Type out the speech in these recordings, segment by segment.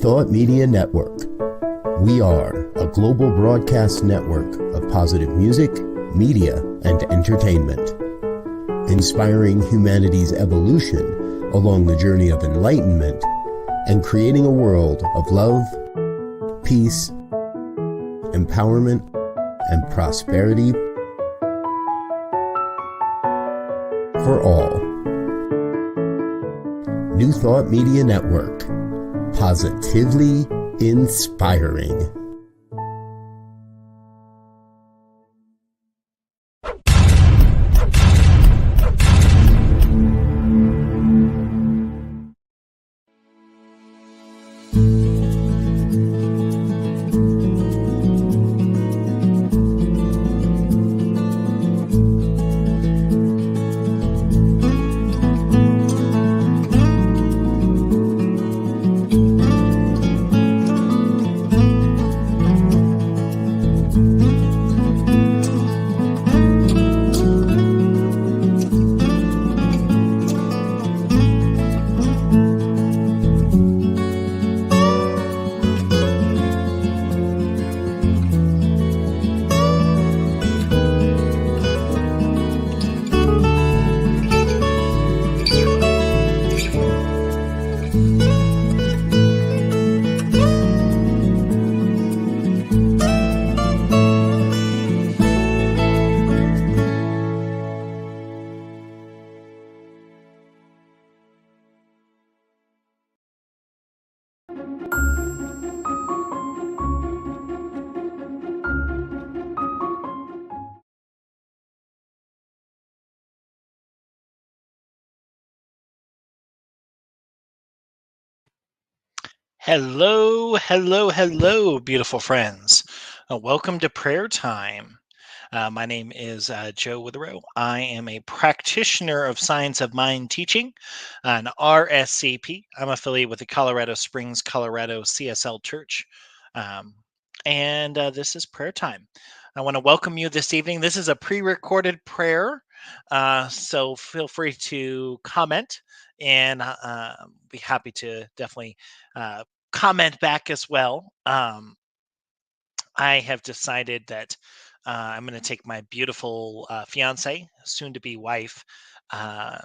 Thought Media Network. We are a global broadcast network of positive music, media, and entertainment, inspiring humanity's evolution along the journey of enlightenment and creating a world of love, peace, empowerment, and prosperity for all. New Thought Media Network. Positively inspiring. Hello, hello, hello, beautiful friends. Welcome to prayer time. My name is Joe Witherow. I am a practitioner of science of mind teaching, an RScP. I'm affiliated with the Colorado Springs, Colorado CSL Church. And this is prayer time. I want to welcome you this evening. This is a pre recorded prayer, so feel free to comment and be happy to definitely comment back as well. I have decided that I'm going to take my beautiful fiance, soon to be wife, um,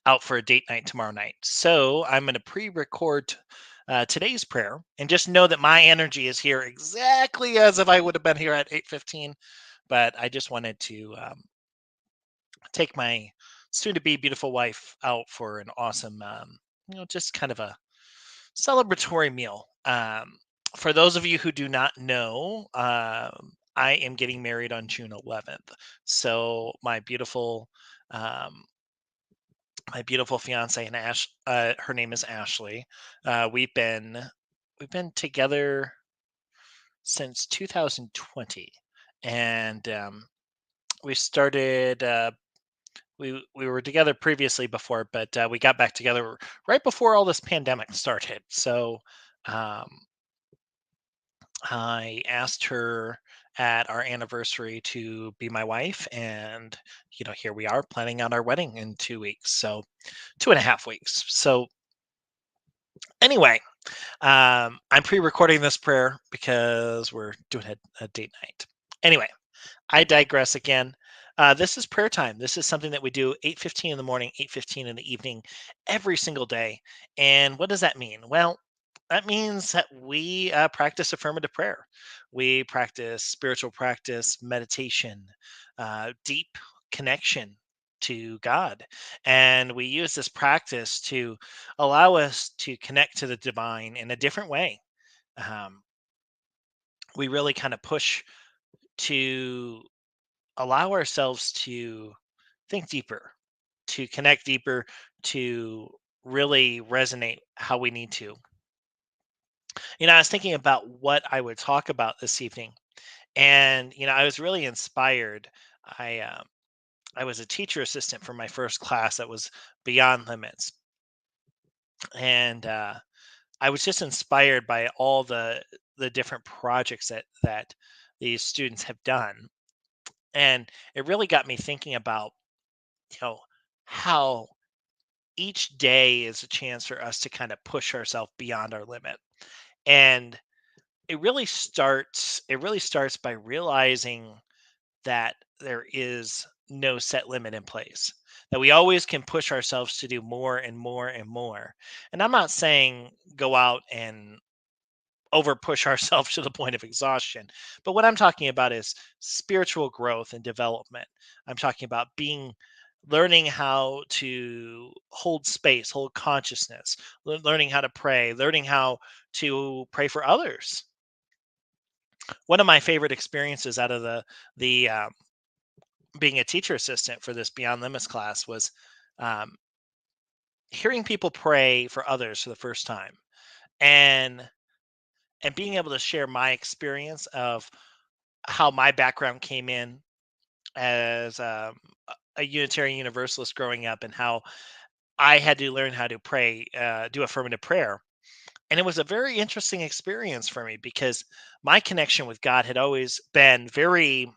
out for a date night tomorrow night. So I'm going to pre record today's prayer and just know that my energy is here exactly as if I would have been here at 8:15. But I just wanted to take my soon to be beautiful wife out for an awesome, just kind of a celebratory meal. For those of you who do not know, I am getting married on June 11th. So um, my beautiful fiance and her name is Ashley. We've been together since 2020, and we started. We were together previously before, but we got back together right before all this pandemic started. So um, I asked her at our anniversary to be my wife, and here we are planning out our wedding in 2 weeks. So 2.5 weeks. So anyway, I'm pre-recording this prayer because we're doing a date night. Anyway, I digress again. This is prayer time. This is something that we do 8:15 in the morning, 8:15 in the evening, every single day. And what does that mean? Well, that means that we practice affirmative prayer. We practice spiritual practice, meditation, deep connection to God. And we use this practice to allow us to connect to the divine in a different way. Um, we really kind of push to allow ourselves to think deeper, to connect deeper, to really resonate how we need to. I was thinking about what I would talk about this evening, and I was really inspired. I um, I was a teacher assistant for my first class that was Beyond Limits, and I was just inspired by all the different projects that these students have done, and it really got me thinking about you know how each day is a chance for us to kind of push ourselves beyond our limit. And it really starts by realizing that there is no set limit in place, that we always can push ourselves to do more and more and more. And I'm not saying go out and over push ourselves to the point of exhaustion, but what I'm talking about is spiritual growth and development. I'm talking about learning how to hold space, hold consciousness, learning how to pray, learning how to pray for others. One of my favorite experiences out of the being a teacher assistant for this Beyond Limits class was um, hearing people pray for others for the first time, and being able to share my experience of how my background came in as a Unitarian Universalist growing up, and how I had to learn how to pray, do affirmative prayer. And it was a very interesting experience for me because my connection with God had always been very,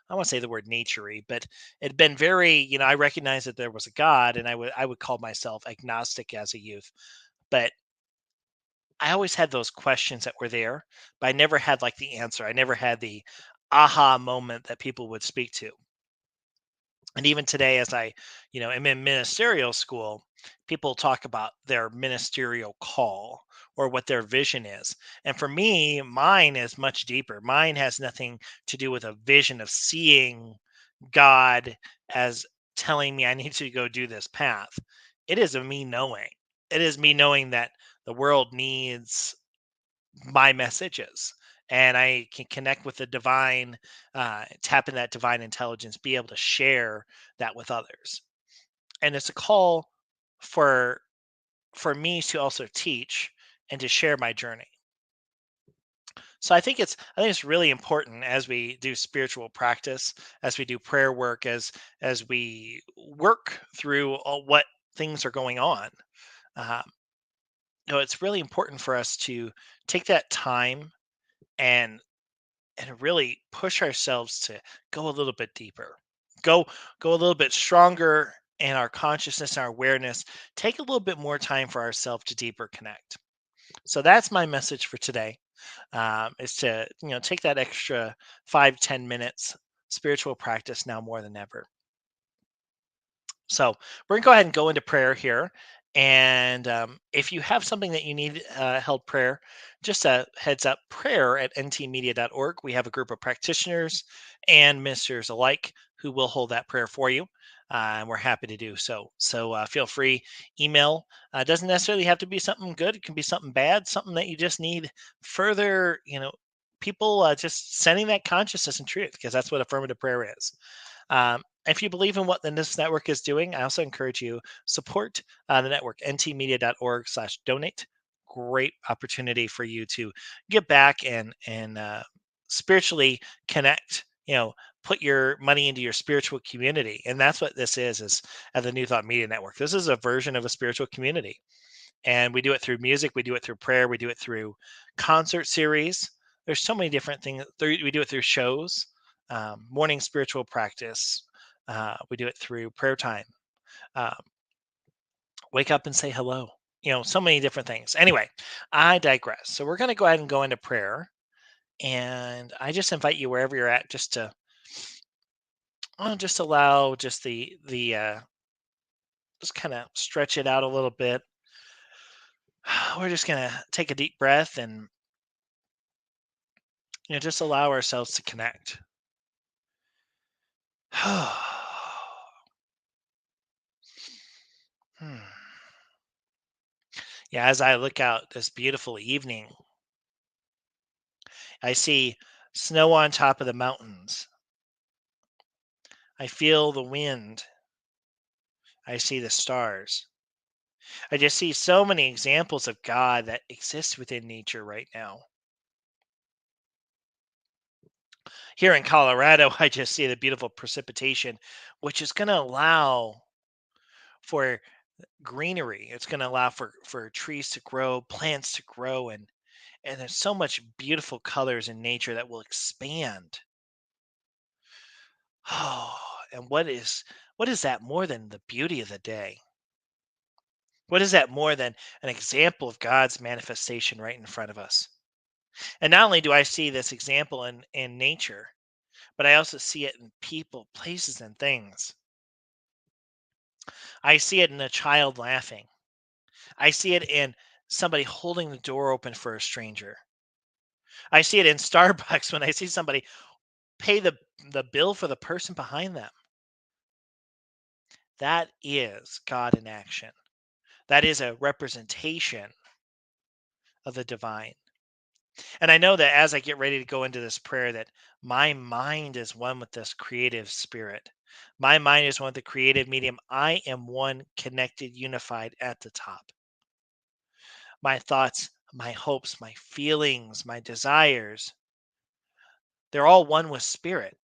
I want to say the word naturey, but it had been very, I recognized that there was a God, and I would call myself agnostic as a youth. But I always had those questions that were there, but I never had like the answer. I never had the aha moment that people would speak to. And even today, as am in ministerial school, people talk about their ministerial call or what their vision is. And for me, mine is much deeper. Mine has nothing to do with a vision of seeing God as telling me I need to go do this path. It is a me knowing. It is me knowing that the world needs my messages, and I can connect with the divine, tap in that divine intelligence, be able to share that with others. And it's a call for me to also teach and to share my journey. So I think it's really important as we do spiritual practice, as we do prayer work, as we work through all what things are going on. Um, it's really important for us to take that time and really push ourselves to go a little bit deeper, go go a little bit stronger in our consciousness and our awareness, take a little bit more time for ourselves to deeper connect. So that's my message for today, is to take that extra 5-10 minutes. Spiritual practice now more than ever. So we're gonna go ahead and go into prayer here. And if you have something that you need held prayer, just a heads up, prayer at ntmedia.org. We have a group of practitioners and ministers alike who will hold that prayer for you. And we're happy to do so. So feel free, email. Doesn't necessarily have to be something good. It can be something bad, something that you just need further, people just sending that consciousness and truth, because that's what affirmative prayer is. If you believe in what this network is doing, I also encourage you support the network, ntmedia.org/donate. Great opportunity for you to give back and spiritually connect. Put your money into your spiritual community, and that's what this is at the New Thought Media Network. This is a version of a spiritual community, and we do it through music, we do it through prayer, we do it through concert series. There's so many different things. We do it through shows, morning spiritual practice. We do it through prayer time. Um, wake up and say hello. So many different things. Anyway, I digress. So we're going to go ahead and go into prayer, and I just invite you wherever you're at, just to just allow just the just kind of stretch it out a little bit. We're just going to take a deep breath and just allow ourselves to connect. Hmm. Yeah, as I look out this beautiful evening, I see snow on top of the mountains. I feel the wind. I see the stars. I just see so many examples of God that exist within nature right now. Here in Colorado, I just see the beautiful precipitation, which is going to allow for greenery. It's going to allow for trees to grow, plants to grow, and there's so much beautiful colors in nature that will expand. Oh, and what is that more than the beauty of the day? What is that more than an example of God's manifestation right in front of us? And not only do I see this example in nature, but I also see it in people, places, and things. I see it in a child laughing. I see it in somebody holding the door open for a stranger. I see it in Starbucks when I see somebody pay the bill for the person behind them. That is God in action. That is a representation of the divine. And I know that as I get ready to go into this prayer, that my mind is one with this creative spirit. My mind is one with the creative medium. I am one connected, unified at the top. My thoughts, my hopes, my feelings, my desires, they're all one with spirit.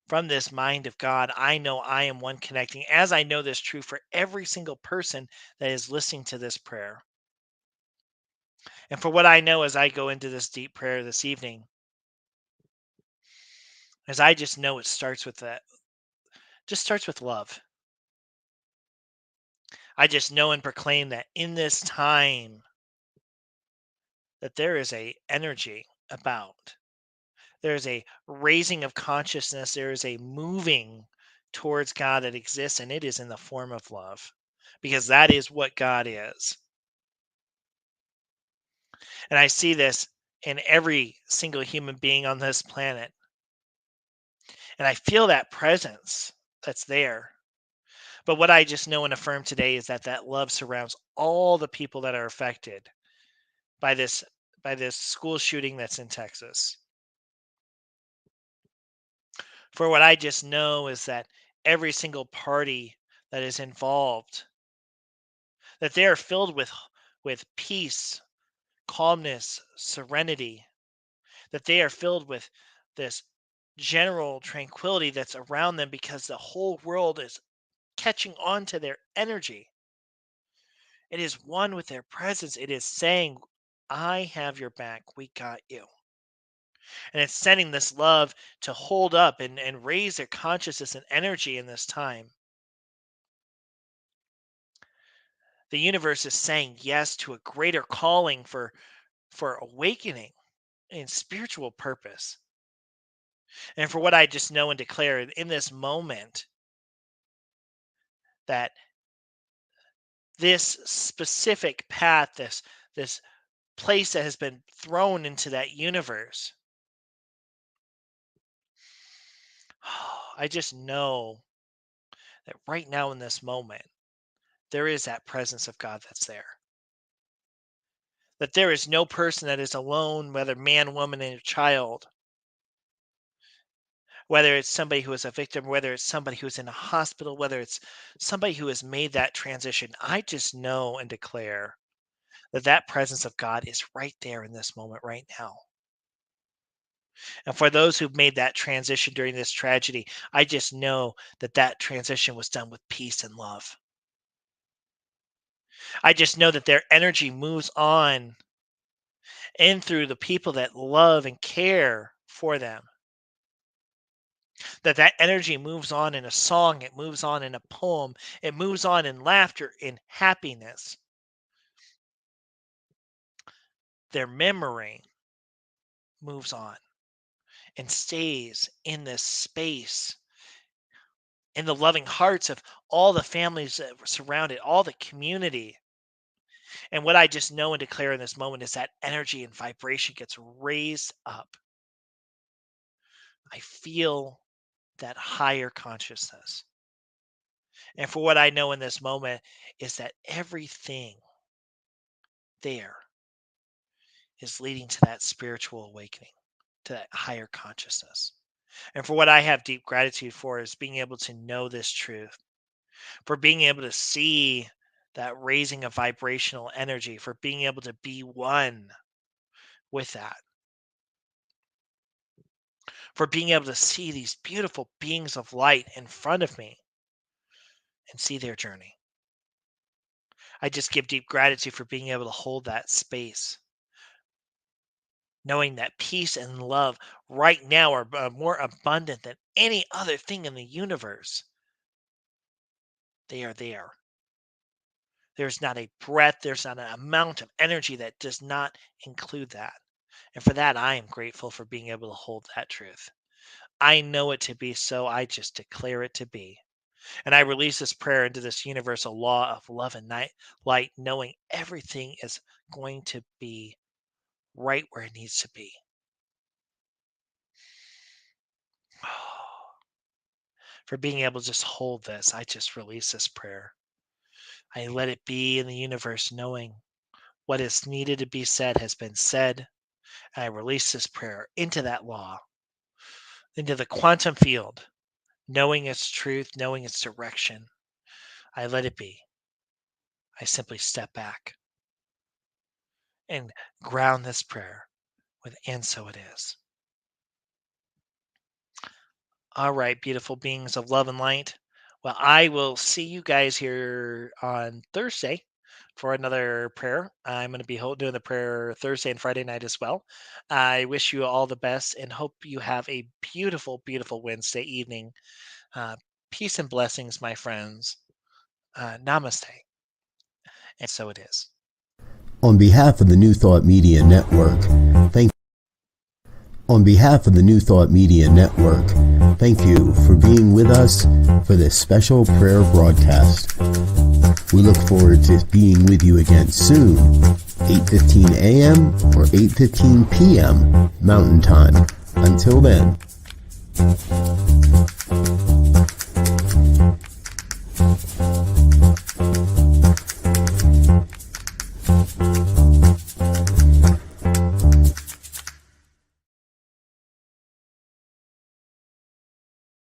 From this mind of God, I know I am one connecting, as I know this true for every single person that is listening to this prayer. And for what I know as I go into this deep prayer this evening, as I just know it starts with that, just starts with love. I just know and proclaim that in this time that there is a energy about. There is a raising of consciousness, there is a moving towards God that exists, and it is in the form of love. Because that is what God is. And I see this in every single human being on this planet. And I feel that presence that's there. But what I just know and affirm today is that that love surrounds all the people that are affected by this school shooting that's in Texas. For what I just know is that every single party that is involved, that they are filled with peace, calmness, serenity, that they are filled with this general tranquility that's around them because the whole world is catching on to their energy. It is one with their presence. It is saying, I have your back. We got you. And it's sending this love to hold up and raise their consciousness and energy in this time. The universe is saying yes to a greater calling for awakening and spiritual purpose. And for what I just know and declare in this moment, that this specific path, this place that has been thrown into that universe, I just know that right now in this moment, there is that presence of God that's there. That there is no person that is alone, whether man, woman, and child, whether it's somebody who is a victim, whether it's somebody who's in a hospital, whether it's somebody who has made that transition. I just know and declare that that presence of God is right there in this moment right now. And for those who've made that transition during this tragedy, I just know that that transition was done with peace and love. I just know that their energy moves on in through the people that love and care for them. That energy moves on in a song, it moves on in a poem, it moves on in laughter, in happiness. Their memory moves on and stays in this space, in the loving hearts of all the families that were surrounded, all the community. And what I just know and declare in this moment is that energy and vibration gets raised up. I feel that higher consciousness. And for what I know in this moment is that everything there is leading to that spiritual awakening, to that higher consciousness. And for what I have deep gratitude for is being able to know this truth, for being able to see that raising of vibrational energy, for being able to be one with that, for being able to see these beautiful beings of light in front of me and see their journey. I just give deep gratitude for being able to hold that space, knowing that peace and love right now are more abundant than any other thing in the universe. They are there. There's not a breath, there's not an amount of energy that does not include that. And for that, I am grateful for being able to hold that truth. I know it to be so. I just declare it to be. And I release this prayer into this universal law of love and light, knowing everything is going to be right where it needs to be. For being able to just hold this, I just release this prayer. I let it be in the universe, knowing what is needed to be said has been said. And I release this prayer into that law, into the quantum field, knowing its truth, knowing its direction. I let it be. I simply step back and ground this prayer with, and so it is. All right, beautiful beings of love and light. Well, I will see you guys here on Thursday for another prayer. I'm going to be doing the prayer Thursday and Friday night as well. I wish you all the best and hope you have a beautiful, beautiful Wednesday evening. Peace and blessings, my friends. Namaste. And so it is. On behalf of the New Thought Media Network, thank you for being with us for this special prayer broadcast. We look forward to being with you again soon, 8:15 a.m. or 8:15 p.m. Mountain Time. Until then.